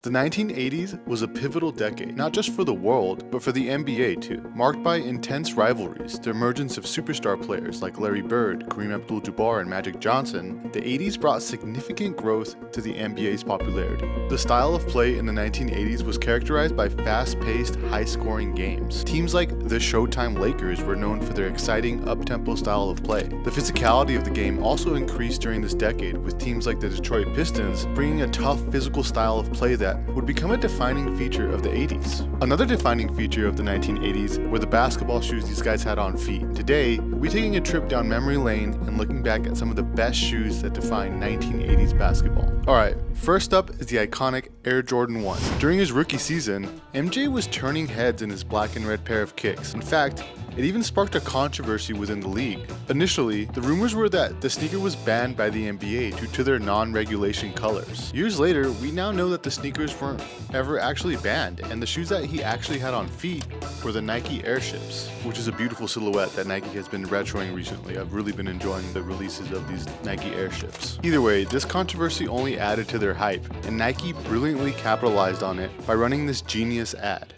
The 1980s was a pivotal decade, not just for the world, but for the NBA too. Marked by intense rivalries, the emergence of superstar players like Larry Bird, Kareem Abdul-Jabbar, and Magic Johnson, the 80s brought significant growth to the NBA's popularity. The style of play in the 1980s was characterized by fast-paced, high-scoring games. Teams like the Showtime Lakers were known for their exciting, up-tempo style of play. The physicality of the game also increased during this decade, with teams like the Detroit Pistons bringing a tough, physical style of play that would become a defining feature of the 80s. Another defining feature of the 1980s were the basketball shoes these guys had on feet. Today, we'll be taking a trip down memory lane and looking back at some of the best shoes that define 1980s basketball. Alright, first up is the iconic Air Jordan 1. During his rookie season, MJ was turning heads in his black and red pair of kicks. In fact, it even sparked a controversy within the league. Initially, the rumors were that the sneaker was banned by the NBA due to their non-regulation colors. Years later, we now know that the sneakers weren't ever actually banned, and the shoes that he actually had on feet were the Nike Airships, which is a beautiful silhouette that Nike has been retroing recently. I've really been enjoying the releases of these Nike Airships. Either way, this controversy only added to their hype, and Nike brilliantly capitalized on it by running this genius ad.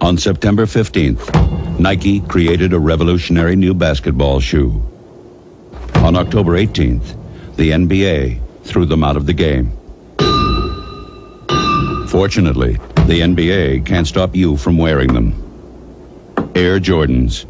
On September 15th, Nike created a revolutionary new basketball shoe. On October 18th, the NBA threw them out of the game. Fortunately, the NBA can't stop you from wearing them. Air Jordans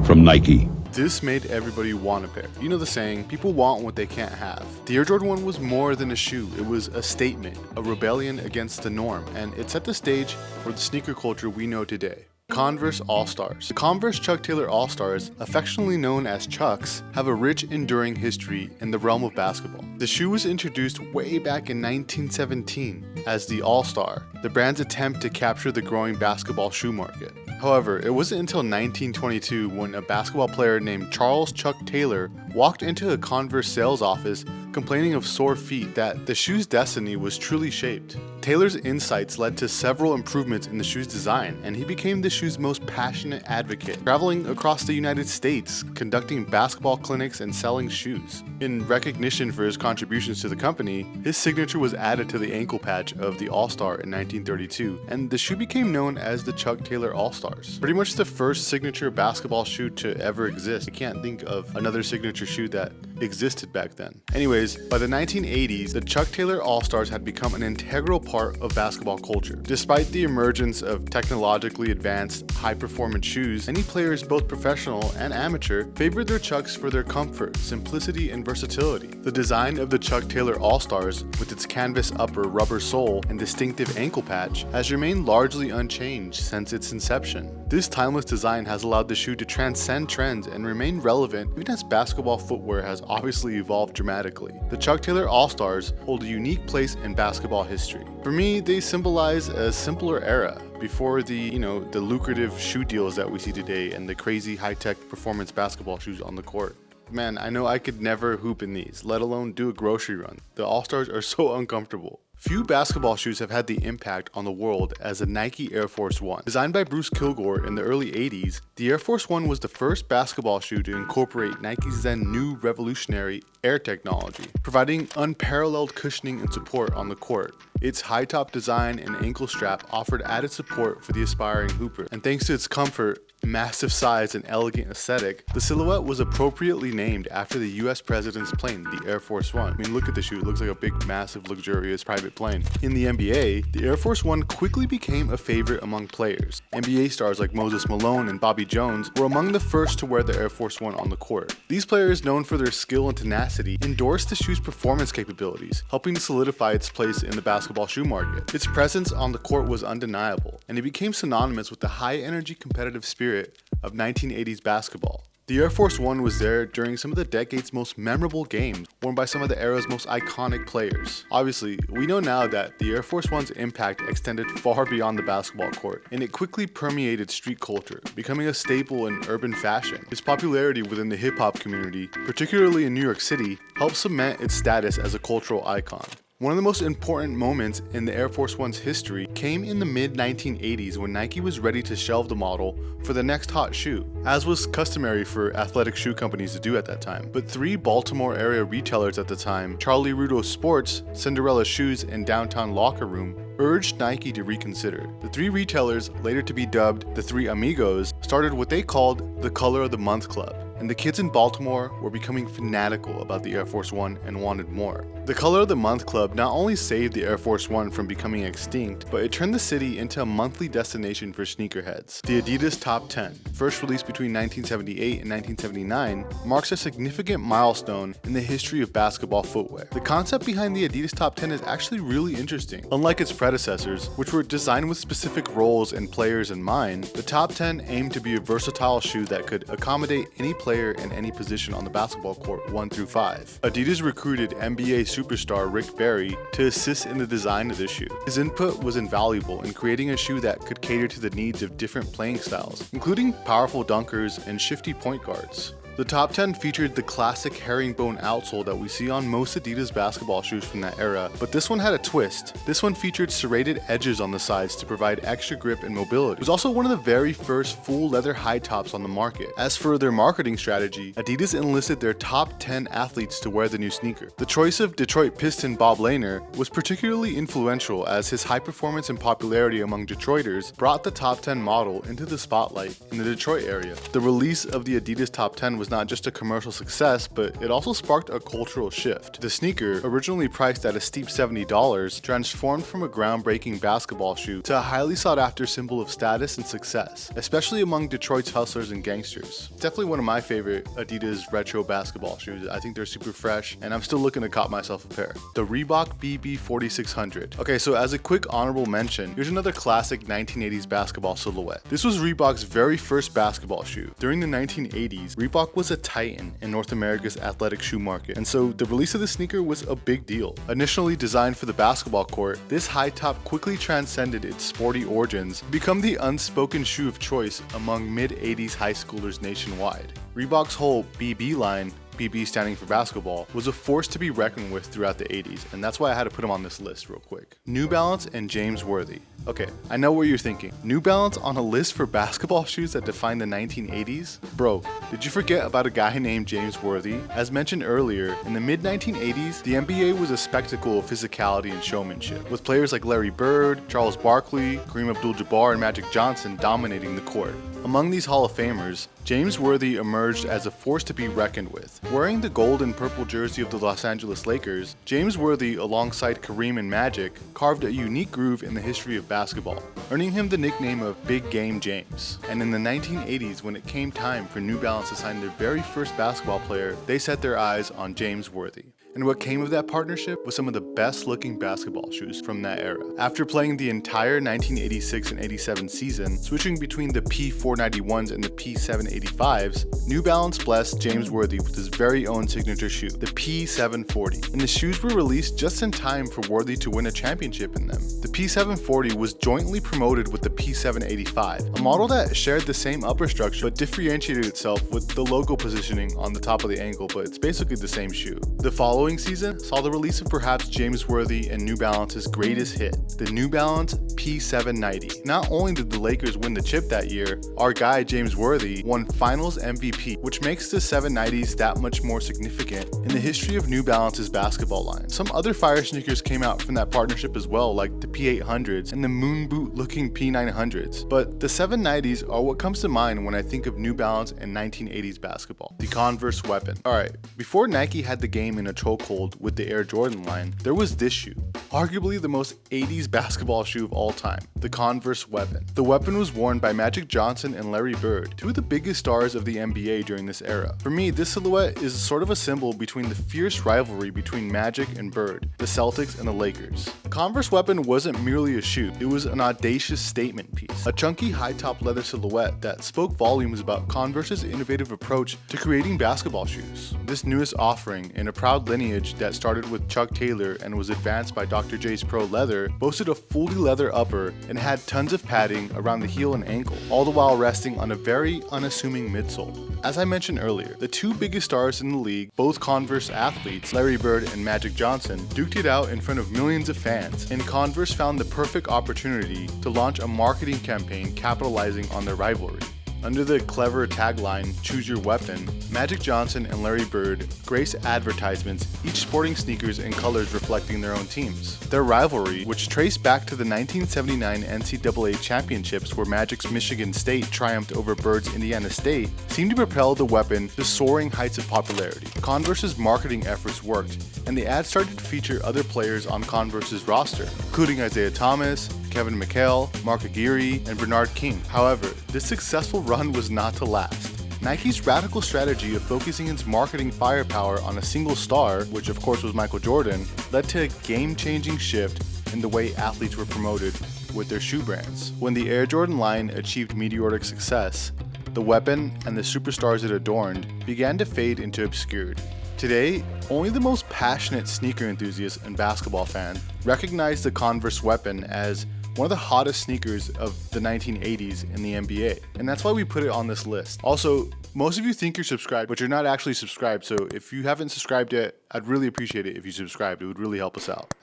from Nike. This made everybody want a pair. You know the saying, people want what they can't have. The Air Jordan 1 was more than a shoe. It was a statement, a rebellion against the norm, and it set the stage for the sneaker culture we know today. Converse AllStars. The Converse Chuck Taylor AllStars, affectionately known as Chucks, have a rich, enduring history in the realm of basketball. The shoe was introduced way back in 1917 as the All-Star, the brand's attempt to capture the growing basketball shoe market. However, it wasn't until 1922 when a basketball player named Charles Chuck Taylor walked into a Converse sales office complaining of sore feet that the shoe's destiny was truly shaped. Taylor's insights led to several improvements in the shoe's design, and he became the shoe's most passionate advocate, traveling across the United States, conducting basketball clinics and selling shoes. In recognition for his contributions to the company, his signature was added to the ankle patch of the All-Star in 1932, and the shoe became known as the Chuck Taylor All-Stars. Pretty much the first signature basketball shoe to ever exist. I can't think of another signature shoe that existed back then. Anyways, by the 1980s, the Chuck Taylor All-Stars had become an integral part of basketball culture. Despite the emergence of technologically advanced, high-performance shoes, many players, both professional and amateur, favored their Chucks for their comfort, simplicity, and versatility. The design of the Chuck Taylor All-Stars, with its canvas upper, rubber sole, and distinctive ankle patch, has remained largely unchanged since its inception. This timeless design has allowed the shoe to transcend trends and remain relevant even as basketball footwear has obviously evolved dramatically. The Chuck Taylor All-Stars hold a unique place in basketball history. For me, they symbolize a simpler era before the lucrative shoe deals that we see today and the crazy high-tech performance basketball shoes on the court. Man, I know I could never hoop in these, let alone do a grocery run. The All-Stars are so uncomfortable. Few basketball shoes have had the impact on the world as the Nike Air Force 1. Designed by Bruce Kilgore in the early 80s, the Air Force 1 was the first basketball shoe to incorporate Nike's then new revolutionary air technology, providing unparalleled cushioning and support on the court. Its high-top design and ankle strap offered added support for the aspiring hooper, and thanks to its comfort, massive size, and elegant aesthetic, the silhouette was appropriately named after the US President's plane, the Air Force 1. I mean, look at the shoe, it looks like a big, massive, luxurious private plane. In the NBA, the Air Force 1 quickly became a favorite among players. NBA stars like Moses Malone and Bobby Jones were among the first to wear the Air Force 1 on the court. These players, known for their skill and tenacity, endorsed the shoe's performance capabilities, helping to solidify its place in the basketball shoe market. Its presence on the court was undeniable, and it became synonymous with the high-energy competitive spirit of 1980s basketball. The Air Force 1 was there during some of the decade's most memorable games, worn by some of the era's most iconic players. Obviously, we know now that the Air Force 1's impact extended far beyond the basketball court, and it quickly permeated street culture, becoming a staple in urban fashion. Its popularity within the hip-hop community, particularly in New York City, helped cement its status as a cultural icon. One of the most important moments in the Air Force One's history came in the mid-1980s when Nike was ready to shelve the model for the next hot shoe, as was customary for athletic shoe companies to do at that time. But 3 Baltimore area retailers at the time, Charlie Rudo's Sports, Cinderella Shoes, and Downtown Locker Room, urged Nike to reconsider. The 3 retailers, later to be dubbed the 3 Amigos, started what they called the Color of the Month Club, and the kids in Baltimore were becoming fanatical about the Air Force One and wanted more. The Color of the Month Club not only saved the Air Force One from becoming extinct, but it turned the city into a monthly destination for sneakerheads. The Adidas Top 10, first released between 1978 and 1979, marks a significant milestone in the history of basketball footwear. The concept behind the Adidas Top 10 is actually really interesting. Unlike its predecessors, which were designed with specific roles and players in mind, the Top 10 aimed to be a versatile shoe that could accommodate any player in any position on the basketball court 1 through 5. Adidas recruited NBA superstar Rick Barry to assist in the design of this shoe. His input was invaluable in creating a shoe that could cater to the needs of different playing styles, including powerful dunkers and shifty point guards. The Top 10 featured the classic herringbone outsole that we see on most Adidas basketball shoes from that era, but this one had a twist. This one featured serrated edges on the sides to provide extra grip and mobility. It was also one of the very first full leather high tops on the market. As for their marketing strategy, Adidas enlisted their top 10 athletes to wear the new sneaker. The choice of Detroit Piston Bob Lanier was particularly influential, as his high performance and popularity among Detroiters brought the Top 10 model into the spotlight in the Detroit area. The release of the Adidas Top 10 was not just a commercial success, but it also sparked a cultural shift. The sneaker, originally priced at a steep $70, transformed from a groundbreaking basketball shoe to a highly sought after symbol of status and success, especially among Detroit's hustlers and gangsters. Definitely one of my favorite Adidas retro basketball shoes. I think they're super fresh, and I'm still looking to cop myself a pair. The Reebok BB 4600. Okay, so as a quick honorable mention, here's another classic 1980s basketball silhouette. This was Reebok's very first basketball shoe. During the 1980s, Reebok was a titan in North America's athletic shoe market, and so the release of the sneaker was a big deal. Initially designed for the basketball court, this high top quickly transcended its sporty origins to become the unspoken shoe of choice among mid-80s high schoolers nationwide. Reebok's whole BB line, BB standing for basketball, was a force to be reckoned with throughout the 80s, and that's why I had to put him on this list real quick. New Balance and James Worthy. Okay, I know what you're thinking. New Balance on a list for basketball shoes that define the 1980s? Bro, did you forget about a guy named James Worthy? As mentioned earlier, in the mid-1980s, the NBA was a spectacle of physicality and showmanship, with players like Larry Bird, Charles Barkley, Kareem Abdul-Jabbar, and Magic Johnson dominating the court. Among these Hall of Famers, James Worthy emerged as a force to be reckoned with. Wearing the gold and purple jersey of the Los Angeles Lakers, James Worthy, alongside Kareem and Magic, carved a unique groove in the history of basketball, earning him the nickname of Big Game James. And in the 1980s, when it came time for New Balance to sign their very first basketball player, they set their eyes on James Worthy. And what came of that partnership was some of the best looking basketball shoes from that era. After playing the entire 1986 and 87 season, switching between the P491s and the P785s, New Balance blessed James Worthy with his very own signature shoe, the P740. And the shoes were released just in time for Worthy to win a championship in them. The P740 was jointly promoted with the P785, a model that shared the same upper structure but differentiated itself with the logo positioning on the top of the ankle, but it's basically the same shoe. The following season saw the release of perhaps James Worthy and New Balance's greatest hit, the New Balance P790. Not only did the Lakers win the chip that year, our guy James Worthy won Finals MVP, which makes the 790s that much more significant in the history of New Balance's basketball line. Some other fire sneakers came out from that partnership as well, like the P800s and the moon boot looking P900s, but the 790s are what comes to mind when I think of New Balance and 1980s basketball. The Converse Weapon. Alright, before Nike had the game in a chokehold with the Air Jordan line, there was this shoe, arguably the most 80s basketball shoe of all time, the Converse Weapon. The Weapon was worn by Magic Johnson and Larry Bird, two of the biggest stars of the NBA during this era. For me, this silhouette is sort of a symbol between the fierce rivalry between Magic and Bird, the Celtics and the Lakers. The Converse Weapon wasn't merely a shoe, it was an audacious statement piece, a chunky high-top leather silhouette that spoke volumes about Converse's innovative approach to creating basketball shoes. This newest offering, in a proud lineage lineage that started with Chuck Taylor and was advanced by Dr. J's Pro Leather boasted a fully leather upper and had tons of padding around the heel and ankle, all the while resting on a very unassuming midsole. As I mentioned earlier, the two biggest stars in the league, both Converse athletes, Larry Bird and Magic Jonson, duked it out in front of millions of fans, and Converse found the perfect opportunity to launch a marketing campaign capitalizing on their rivalry. Under the clever tagline, "Choose Your Weapon," Magic Jonson and Larry Bird grace advertisements, each sporting sneakers in colors reflecting their own teams. Their rivalry, which traced back to the 1979 NCAA championships where Magic's Michigan State triumphed over Bird's Indiana State, seemed to propel the Weapon to soaring heights of popularity. Converse's marketing efforts worked, and the ad started to feature other players on Converse's roster, including Isaiah Thomas, Kevin McHale, Mark Aguirre, and Bernard King. However, this successful run was not to last. Nike's radical strategy of focusing its marketing firepower on a single star, which of course was Michael Jordan, led to a game-changing shift in the way athletes were promoted with their shoe brands. When the Air Jordan line achieved meteoric success, the Weapon and the superstars it adorned began to fade into obscurity. Today, only the most passionate sneaker enthusiast and basketball fan recognize the Converse Weapon as one of the hottest sneakers of the 1980s in the NBA, and that's why we put it on this list. Also, most of you think you're subscribed, but you're not actually subscribed, so if you haven't subscribed yet, I'd really appreciate it if you subscribed. It would really help us out.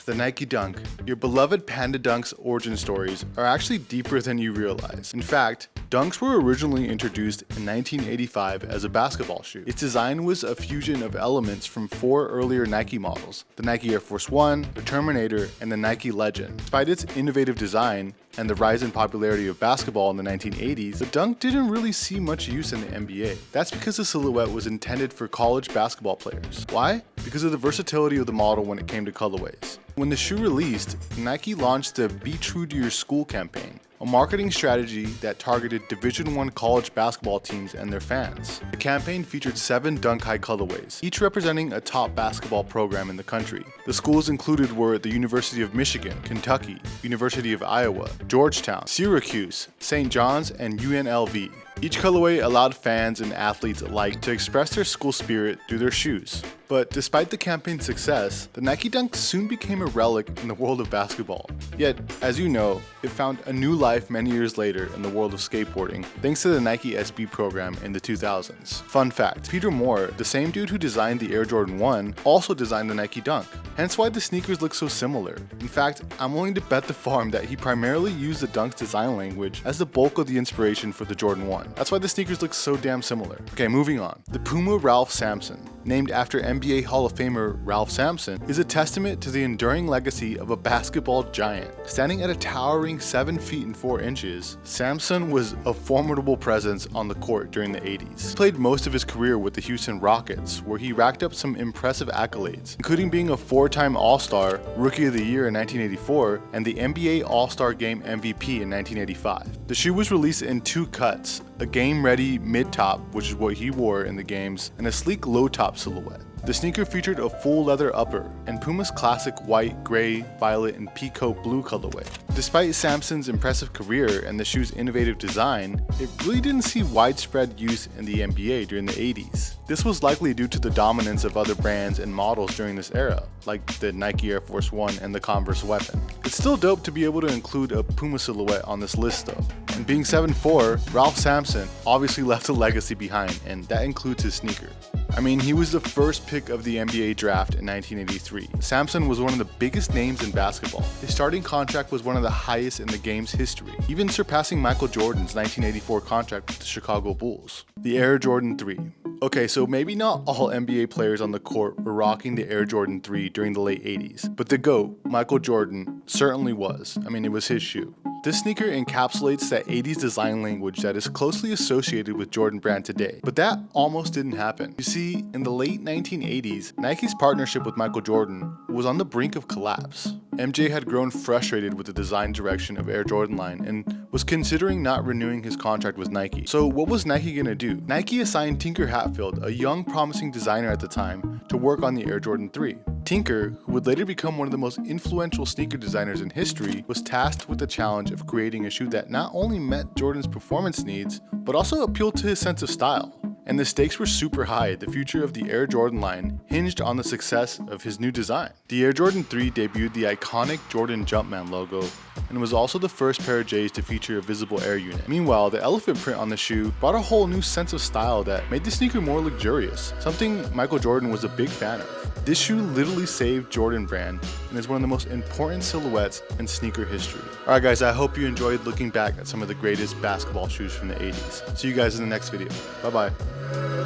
The Nike Dunk. Your beloved Panda Dunk's origin stories are actually deeper than you realize. In fact, Dunks were originally introduced in 1985 as a basketball shoe. Its design was a fusion of elements from 4 earlier Nike models: the Nike Air Force 1, the Terminator, and the Nike Legend. Despite its innovative design and the rise in popularity of basketball in the 1980s, the Dunk didn't really see much use in the NBA. That's because the silhouette was intended for college basketball players. Why? Because of the versatility of the model when it came to colorways. When the shoe released, Nike launched the Be True to Your School campaign, a marketing strategy that targeted Division I college basketball teams and their fans. The campaign featured 7 Dunk High colorways, each representing a top basketball program in the country. The schools included were the University of Michigan, Kentucky, University of Iowa, Georgetown, Syracuse, St. John's, and UNLV. Each colorway allowed fans and athletes alike to express their school spirit through their shoes. But despite the campaign's success, the Nike Dunk soon became a relic in the world of basketball. Yet, as you know, it found a new life many years later in the world of skateboarding, thanks to the Nike SB program in the 2000s. Fun fact, Peter Moore, the same dude who designed the Air Jordan 1, also designed the Nike Dunk, hence why the sneakers look so similar. In fact, I'm willing to bet the farm that he primarily used the Dunk's design language as the bulk of the inspiration for the Jordan 1. That's why the sneakers look so damn similar. Okay, moving on. The Puma Ralph Sampson, named after NBA Hall of Famer Ralph Sampson, is a testament to the enduring legacy of a basketball giant. Standing at a towering 7 feet and 4 inches, Sampson was a formidable presence on the court during the 80s. He played most of his career with the Houston Rockets, where he racked up some impressive accolades, including being a 4-time All-Star, Rookie of the Year in 1984, and the NBA All-Star Game MVP in 1985. The shoe was released in 2 cuts, a game-ready mid-top, which is what he wore in the games, and a sleek low-top silhouette. The sneaker featured a full leather upper and Puma's classic white, gray, violet, and peacoat blue colorway. Despite Sampson's impressive career and the shoe's innovative design, it really didn't see widespread use in the NBA during the 80s. This was likely due to the dominance of other brands and models during this era, like the Nike Air Force 1 and the Converse Weapon. It's still dope to be able to include a Puma silhouette on this list though. And being 7'4", Ralph Sampson obviously left a legacy behind, and that includes his sneaker. I mean, he was the first pick of the NBA draft in 1983. Sampson was one of the biggest names in basketball. His starting contract was one of the highest in the game's history, even surpassing Michael Jordan's 1984 contract with the Chicago Bulls. The Air Jordan 3. Okay, so maybe not all NBA players on the court were rocking the Air Jordan 3 during the late 80s, but the GOAT, Michael Jordan, certainly was. I mean, it was his shoe. This sneaker encapsulates that 80s design language that is closely associated with Jordan Brand today, but that almost didn't happen. You see, in the late 1980s, Nike's partnership with Michael Jordan was on the brink of collapse. MJ had grown frustrated with the design direction of Air Jordan line and was considering not renewing his contract with Nike. So what was Nike gonna do? Nike assigned Tinker Hatfield, a young promising designer at the time, to work on the Air Jordan 3. Tinker, who would later become one of the most influential sneaker designers in history, was tasked with the challenge of creating a shoe that not only met Jordan's performance needs, but also appealed to his sense of style. And the stakes were super high. The future of the Air Jordan line hinged on the success of his new design. The Air Jordan 3 debuted the iconic Jordan Jumpman logo and was also the first pair of J's to feature a visible air unit. Meanwhile, the elephant print on the shoe brought a whole new sense of style that made the sneaker more luxurious, something Michael Jordan was a big fan of. This shoe literally saved Jordan brand and is one of the most important silhouettes in sneaker history. Alright guys, I hope you enjoyed looking back at some of the greatest basketball shoes from the 80s. See you guys in the next video. Bye bye.